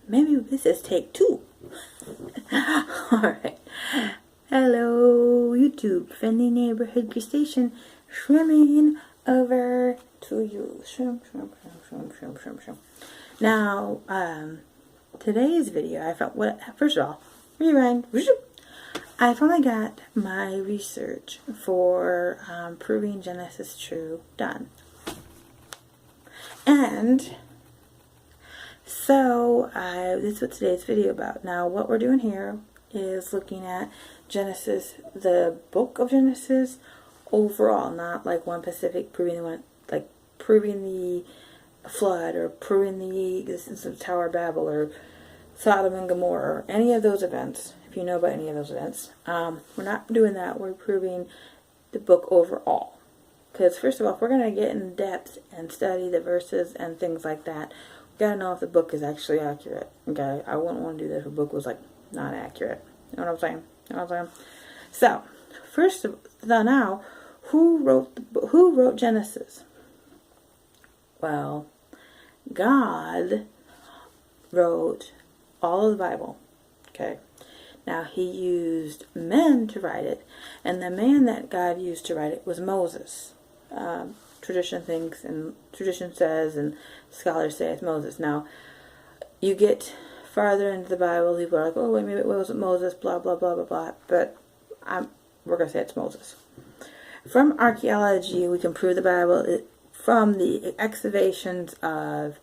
Maybe this is take two. Alright. Hello, YouTube. Friendly neighborhood crustacean swimming over to you. Shrimp, shrimp, shrimp, shrimp, shrimp, shrimp, shrimp. Now, today's video, first of all, rewind. I finally got my research for proving Genesis true done. And so, this is what today's video about. Now, what we're doing here is looking at Genesis, the book of Genesis, overall, not like one specific, proving the flood, or proving the existence of the Tower of Babel, or Sodom and Gomorrah, or any of those events. If you know about any of those events, we're not doing that. We're proving the book overall. Because first of all, if we're going to get in depth and study the verses and things like that, we got to know if the book is actually accurate. Okay, I wouldn't want to do that if a book was like not accurate. You know what I'm saying? You know what I'm saying? So, first of all, now, who wrote Genesis? Well, God wrote all of the Bible. Okay. Now, he used men to write it, and the man that God used to write it was Moses. Tradition thinks, and tradition says, and scholars say it's Moses. Now, you get farther into the Bible, people are like, oh, wait, maybe it wasn't Moses, blah, blah, blah, blah, blah. But we're going to say it's Moses. From archaeology, we can prove the Bible from the excavations of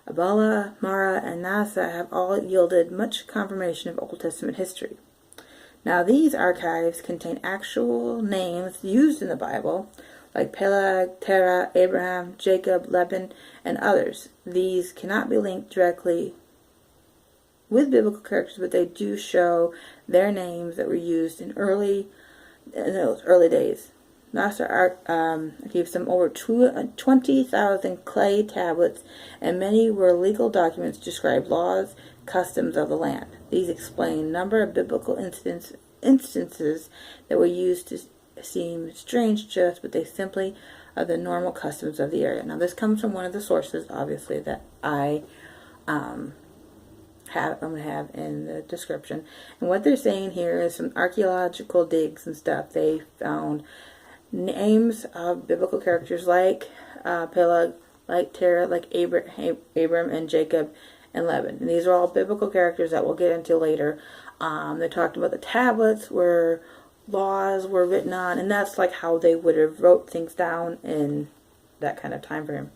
Abala, Mara, and Nasa have all yielded much confirmation of Old Testament history. Now, these archives contain actual names used in the Bible, like Peleg, Terah, Abraham, Jacob, Laban, and others. These cannot be linked directly with biblical characters, but they do show their names that were used in those early days. NASA gave them over 20,000 clay tablets, and many were legal documents to describe laws, customs of the land. These explain a number of biblical instances that were used to seem strange to us, but they simply are the normal customs of the area. Now, this comes from one of the sources, obviously, that I'm going to have in the description. And what they're saying here is some archaeological digs and stuff. They found names of biblical characters like Peleg, like Terah, like Abram and Jacob and Laban. And these are all biblical characters that we'll get into later. They talked about the tablets where laws were written on, and that's like how they would have wrote things down in that kind of time frame.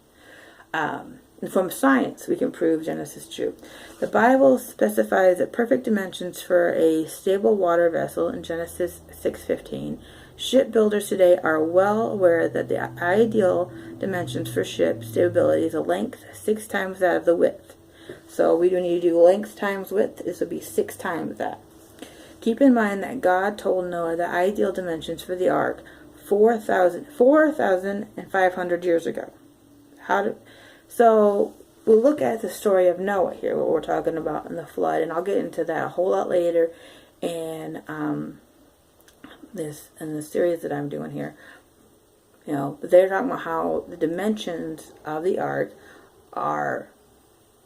And from science, we can prove Genesis true. The Bible specifies the perfect dimensions for a stable water vessel in Genesis 6:15. Shipbuilders today are well aware that the ideal dimensions for ship stability is a length 6 times that of the width. So we do need to do length times width. This would be 6 times that. Keep in mind that God told Noah the ideal dimensions for the ark 4,500 years ago. So we'll look at the story of Noah here, what we're talking about in the flood, and I'll get into that a whole lot later in the series that I'm doing here. You know, they're talking about how the dimensions of the ark are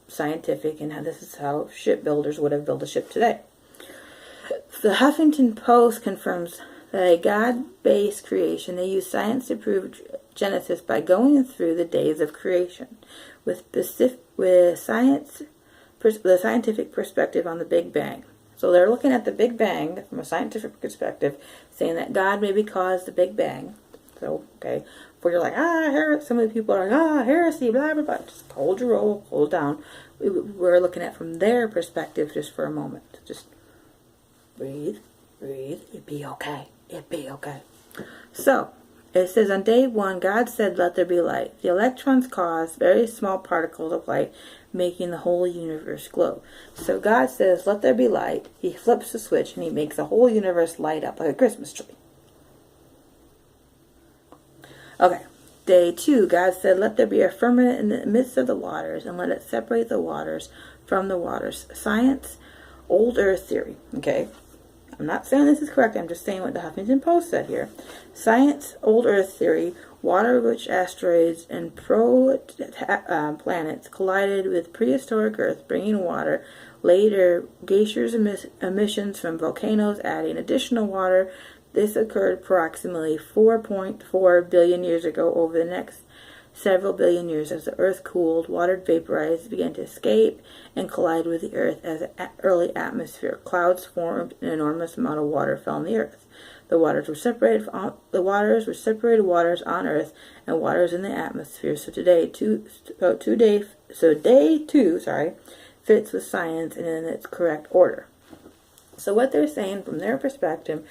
scientific, and how this is how shipbuilders would have built a ship today. The Huffington Post confirms that a God-based creation, they use science to prove Genesis by going through the days of creation with the scientific perspective on the Big Bang. So they're looking at the Big Bang from a scientific perspective, saying that God maybe caused the Big Bang. So, okay, before you're like, some of the people are like, heresy, blah, blah, blah. Just hold your roll, hold down. We're looking at from their perspective just for a moment. Just breathe, it'd be okay. So, it says, on day 1, God said, let there be light. The electrons cause very small particles of light, making the whole universe glow. So God says, let there be light. He flips the switch, and he makes the whole universe light up like a Christmas tree. Okay, day 2, God said, let there be a firmament in the midst of the waters, and let it separate the waters from the waters. Science, old earth theory. Okay, I'm not saying this is correct, I'm just saying what the Huffington Post said here. Science, old earth theory, Water-rich asteroids and planets collided with prehistoric Earth, bringing water. Later, glaciers emissions from volcanoes adding additional water. This occurred approximately 4.4 billion years ago. Over the next several billion years, as the Earth cooled, water vaporized, began to escape and collide with the Earth as an early atmosphere. Clouds formed, an enormous amount of water fell on the Earth. The waters were separated waters on Earth and waters in the atmosphere. So day two fits with science and in its correct order. So what they're saying from their perspective,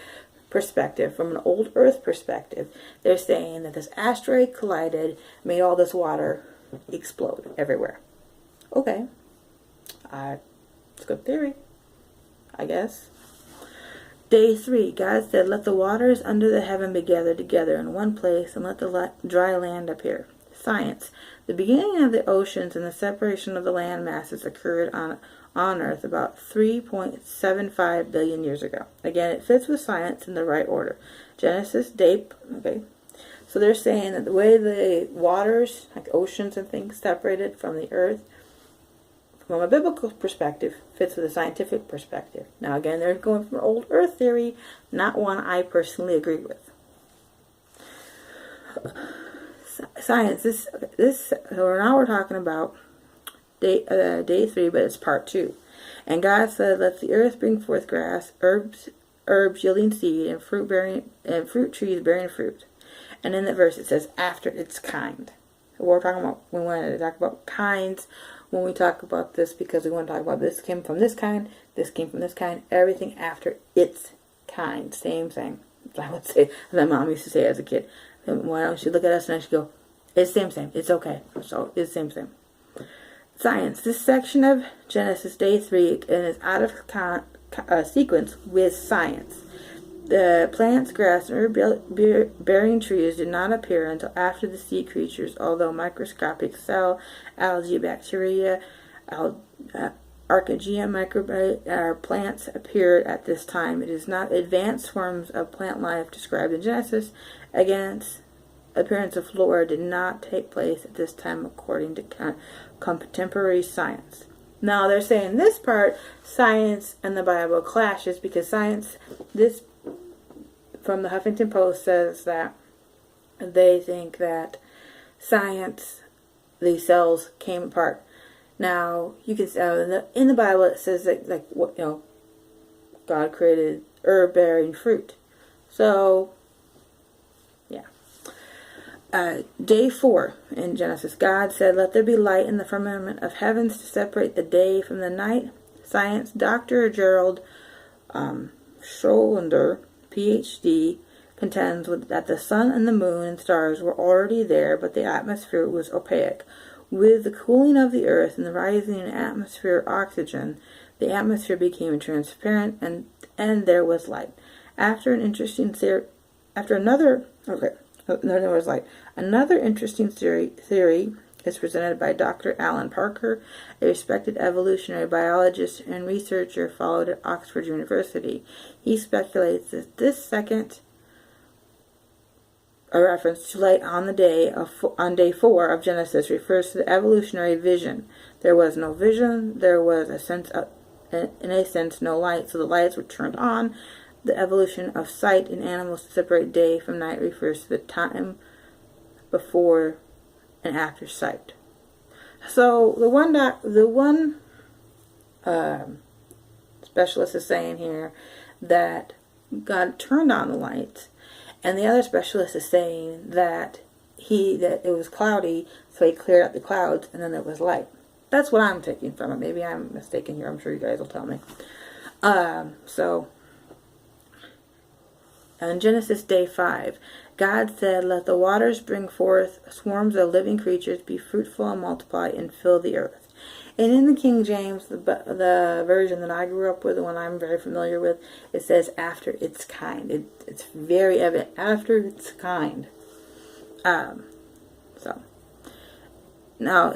from an old Earth perspective, they're saying that this asteroid collided, made all this water explode everywhere. Okay, it's a good theory, I guess. Day 3, God said, let the waters under the heaven be gathered together in one place, and let the dry land appear. Science. The beginning of the oceans and the separation of the land masses occurred on Earth about 3.75 billion years ago. Again, it fits with science in the right order. Genesis, day, okay. So they're saying that the way the waters, like oceans and things, separated from the Earth, from a biblical perspective, fits with a scientific perspective. Now again, they're going from old Earth theory, not one I personally agree with. Science. So now we're talking about day 3, but it's part 2. And God said, "Let the earth bring forth grass, herbs yielding seed, and fruit trees bearing fruit." And in the verse it says, "After its kind." So we're talking about. We wanted to talk about kinds when we talk about this, because we want to talk about this came from this kind, this came from this kind, everything after its kind. Same thing. I would say, my mom used to say as a kid. When she'd look at us and she'd go, it's same. It's okay. So it's same. Science. This section of Genesis, day 3, and is out of sequence with science. The plants, grass, and herb-bearing trees did not appear until after the sea creatures, although microscopic cell, algae, bacteria, archaea, microbiota, plants appeared at this time. It is not advanced forms of plant life described in Genesis. Against appearance of flora did not take place at this time according to contemporary science. Now they're saying this part, science and the Bible clashes, because science, this from the Huffington Post, says that they think that science, the cells came apart. Now you can in the Bible it says that, like, what, God created herb-bearing fruit. So day 4 in Genesis, God said, "Let there be light in the firmament of heavens to separate the day from the night." Science. Dr. Gerald Scholender, PhD, contends that the sun and the moon and stars were already there, but the atmosphere was opaque. With the cooling of the earth and the rising in atmospheric oxygen, the atmosphere became transparent, and there was light. Another interesting theory is presented by Dr. Alan Parker, a respected evolutionary biologist and researcher followed at Oxford University. He speculates that this second reference to light on day 4 of Genesis refers to the evolutionary vision. There was no vision, there was in a sense no light, so the lights were turned on. The evolution of sight in animals to separate day from night refers to the time before and after sight. So the one specialist is saying here that God turned on the lights, and the other specialist is saying that it was cloudy, so he cleared out the clouds, and then there was light. That's what I'm taking from it. Maybe I'm mistaken here. I'm sure you guys will tell me. In Genesis day 5, God said, "Let the waters bring forth swarms of living creatures, be fruitful and multiply, and fill the earth." And in the King James, the version that I grew up with, the one I'm very familiar with, it says after its kind. It's very evident, after its kind. Now,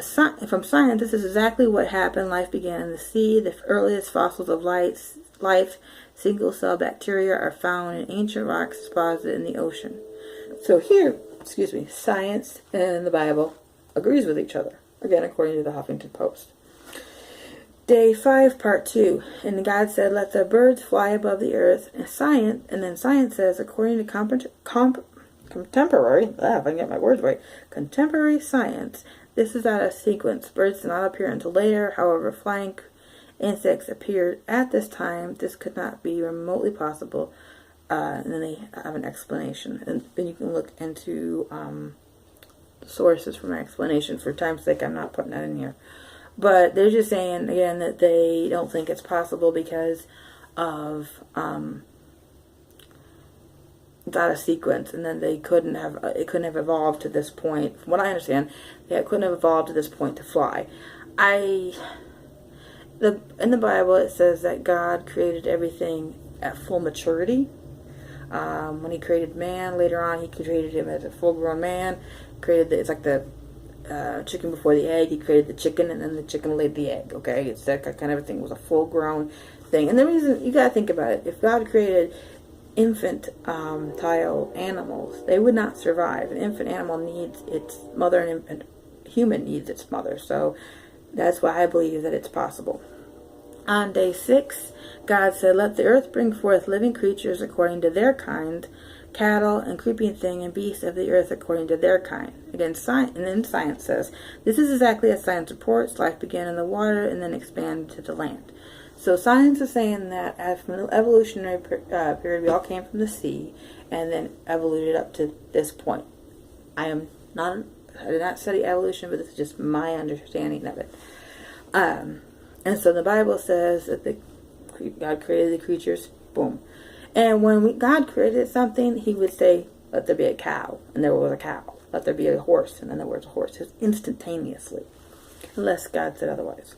from science, this is exactly what happened. Life began in the sea. The earliest fossils of life, single-cell bacteria, are found in ancient rocks deposited in the ocean. So here, science and the Bible agrees with each other. Again, according to the Huffington Post. Day 5, part 2. And God said, let the birds fly above the earth. And then science says, according to contemporary, if I can get my words right, contemporary science, this is out of sequence. Birds do not appear until later. However, flying insects appeared at this time. This could not be remotely possible. And then they have an explanation. And then you can look into sources for my explanation. For time's sake, I'm not putting that in here. But they're just saying, again, that they don't think it's possible because of it's out of sequence, and then it couldn't have evolved to this point. From what I understand, it couldn't have evolved to this point to fly. In the Bible, it says that God created everything at full maturity. When He created man, later on, He created him as a full-grown man. It's like the chicken before the egg. He created the chicken, and then the chicken laid the egg. Okay, it's that kind of a thing. It was a full-grown thing. And the reason, you gotta think about it, if God created infantile animals, they would not survive. An infant animal needs its mother, and an infant human needs its mother. So that's why I believe that it's possible. On day 6, God said, let the earth bring forth living creatures according to their kind, cattle and creeping thing and beasts of the earth according to their kind. Again, and then science says, this is exactly as science reports. Life began in the water and then expanded to the land. So science is saying that from the evolutionary period, we all came from the sea and then evoluted up to this point. I did not study evolution, but this is just my understanding of it. And so the Bible says that God created the creatures, boom. And when God created something, He would say, let there be a cow, and there was a cow. Let there be a horse, and then there was a horse. Just instantaneously, unless God said otherwise.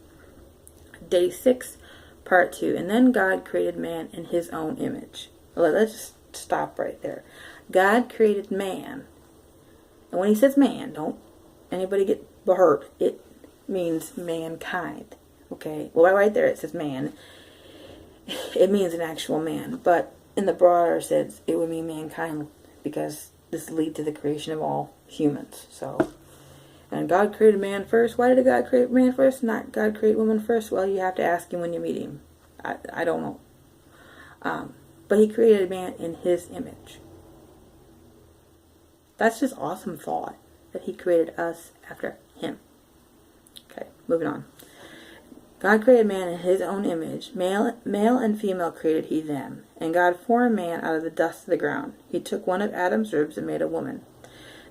Day 6, part 2. And then God created man in His own image. Well, let's just stop right there. God created man. And when He says man, don't anybody get hurt. It means mankind. Okay? Well, right there it says man. It means an actual man. But in the broader sense, it would mean mankind, because this leads to the creation of all humans. So, and God created man first. Why did God create man first? Not God create woman first? Well, you have to ask Him when you meet Him. I don't know. But He created man in His image. That's just awesome thought, that He created us after Him. Okay, moving on. God created man in His own image. Male and female created He them. And God formed man out of the dust of the ground. He took one of Adam's ribs and made a woman.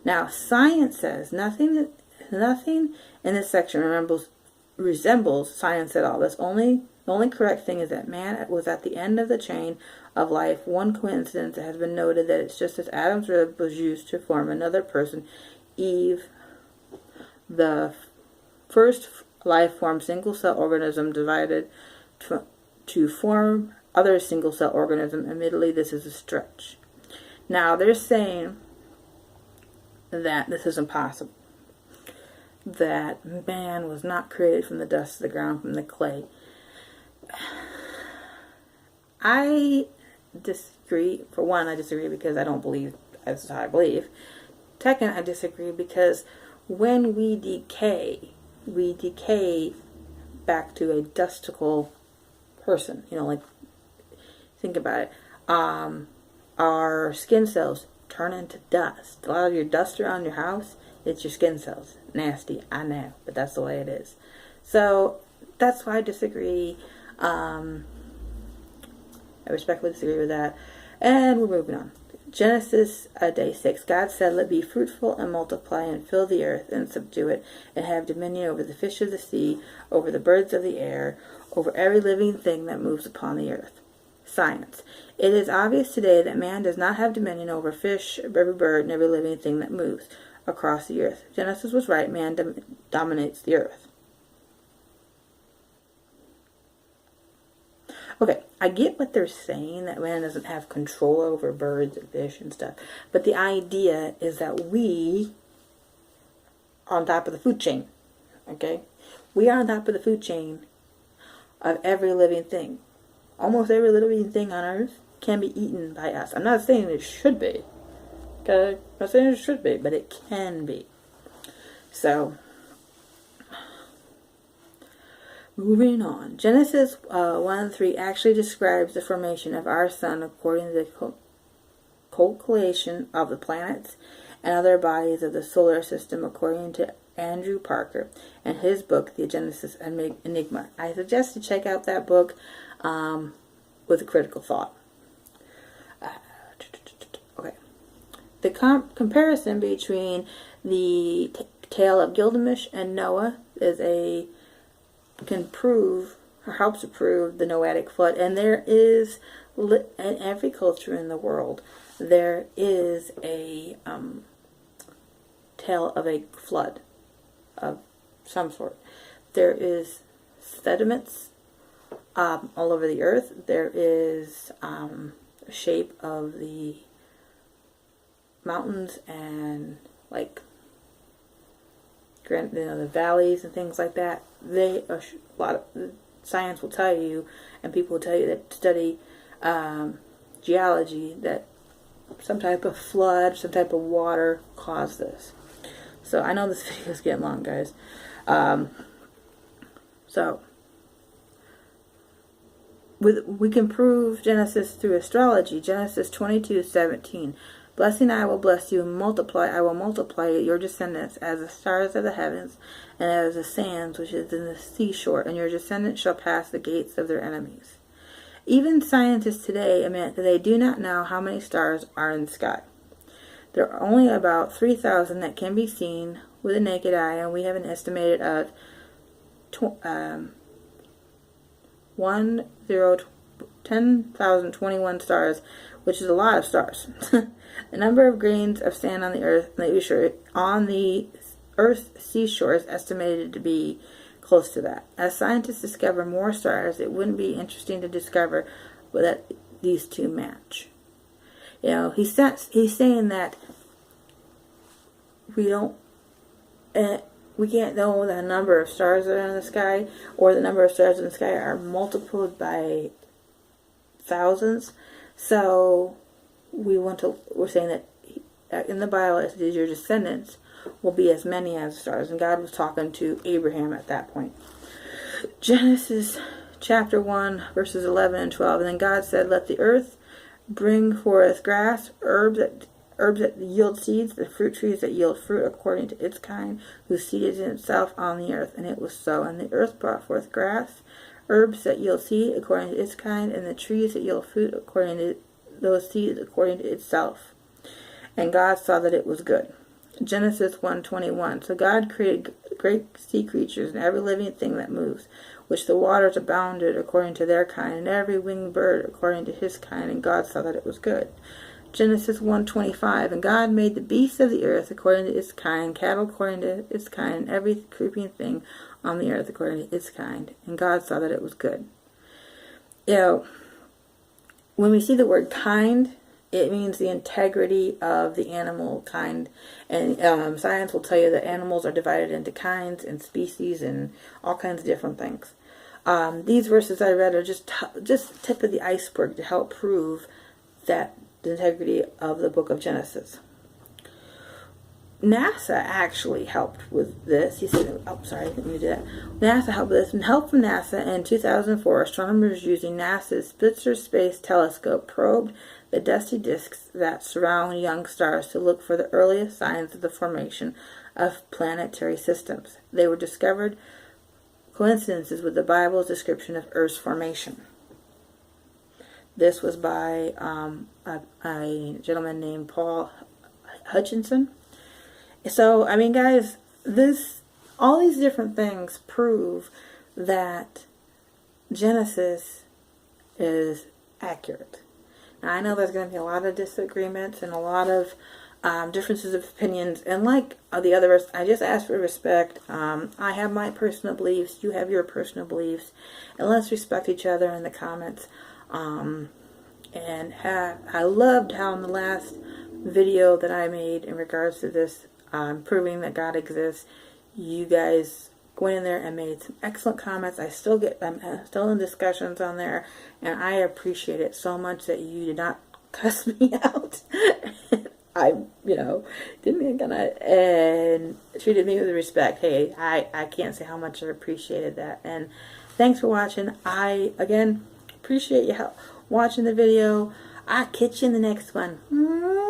Now, science says nothing in this section resembles science at all. The only correct thing is that man was at the end of the chain of life. One coincidence that has been noted, that it's just as Adam's rib was used to form another person, Eve, the first life form single-cell organism, divided to form other single-cell organism. Admittedly, this is a stretch. Now, they're saying that this is impossible. That man was not created from the dust of the ground, from the clay. I disagree. For one, I disagree because I don't believe that's how I believe. Second, I disagree because when we decay back to a dustical person. Like, think about it. Our skin cells turn into dust. A lot of your dust around your house, it's your skin cells. Nasty, I know, but that's the way it is. So that's why I disagree. I respectfully disagree with that. And we're moving on. Genesis day 6. God said, let be fruitful and multiply and fill the earth and subdue it and have dominion over the fish of the sea, over the birds of the air, over every living thing that moves upon the earth. Science. It is obvious today that man does not have dominion over fish, every bird, and every living thing that moves across the earth. Genesis was right. Man dominates the earth. Okay, I get what they're saying, that man doesn't have control over birds and fish and stuff. But the idea is that we are on top of the food chain. Okay? We are on top of the food chain of every living thing. Almost every living thing on earth can be eaten by us. I'm not saying it should be. Okay? I'm not saying it should be, but it can be. So, moving on. Genesis 1:3 actually describes the formation of our sun according to the calculation of the planets and other bodies of the solar system, according to Andrew Parker and his book, The Genesis Enigma. I suggest you check out that book with a critical thought. Okay. The comparison between the tale of Gilgamesh and Noah can prove or helps to prove the Noahic flood. And there is, in every culture in the world, there is a tale of a flood of some sort. There is sediments all over the earth. There is a shape of the mountains and like the valleys and things like that. They are a lot of science will tell you, and people will tell you that study geology, that some type of flood, some type of water caused this. So I know this video is getting long, guys. We can prove Genesis through astrology. Genesis 22:17. Blessing I will bless you, multiply I will multiply your descendants as the stars of the heavens, and as the sands which is in the seashore, and your descendants shall pass the gates of their enemies. Even scientists today admit that they do not know how many stars are in the sky. There are only about 3,000 that can be seen with the naked eye, and we have an estimated of 10,021 stars, which is a lot of stars. The number of grains of sand on the Earth's seashore is estimated to be close to that. As scientists discover more stars, it wouldn't be interesting to discover that these two match. You know, he's saying that we can't know the number of stars that are in the sky, or the number of stars in the sky are multiplied by thousands. So we're saying that in the Bible it says your descendants will be as many as stars, and God was talking to Abraham at that point. Genesis chapter 1 verses 11 and 12. And then God said, let the earth bring forth grass, herbs that yield seeds, the fruit trees that yield fruit according to its kind, whose seed is in itself on the earth. And it was so. And the earth brought forth grass, herbs that yield seed according to its kind, and the trees that yield fruit according to those seeds according to itself. And God saw that it was good. Genesis 1:21. So God created great sea creatures and every living thing that moves, which the waters abounded according to their kind, and every winged bird according to his kind. And God saw that it was good. Genesis 1:25. And God made the beasts of the earth according to its kind, cattle according to its kind, and every creeping thing on the earth according to its kind. And God saw that it was good. You know, when we see the word kind, it means the integrity of the animal kind. And science will tell you that animals are divided into kinds and species and all kinds of different things. These verses I read are just tip of the iceberg to help prove that the integrity of the book of Genesis. NASA actually helped with this. He said, oh, sorry, I didn't mean to do that. NASA helped with this. And help from NASA in 2004, astronomers using NASA's Spitzer Space Telescope probed the dusty disks that surround young stars to look for the earliest signs of the formation of planetary systems. They were discovered coincidences with the Bible's description of Earth's formation. This was by a gentleman named Paul Hutchinson. So, I mean, guys, all these different things prove that Genesis is accurate. Now, I know there's going to be a lot of disagreements and a lot of differences of opinions. And like the others, I just ask for respect. I have my personal beliefs. You have your personal beliefs. And let's respect each other in the comments. I loved how in the last video that I made in regards to this, proving that God exists, you guys went in there and made some excellent comments. I'm still in discussions on there, and I appreciate it so much that you did not cuss me out. you know, didn't gonna, and treated me with respect. Hey, I can't say how much I appreciated that. And thanks for watching. I, again, appreciate you watching the video. I'll catch you in the next one.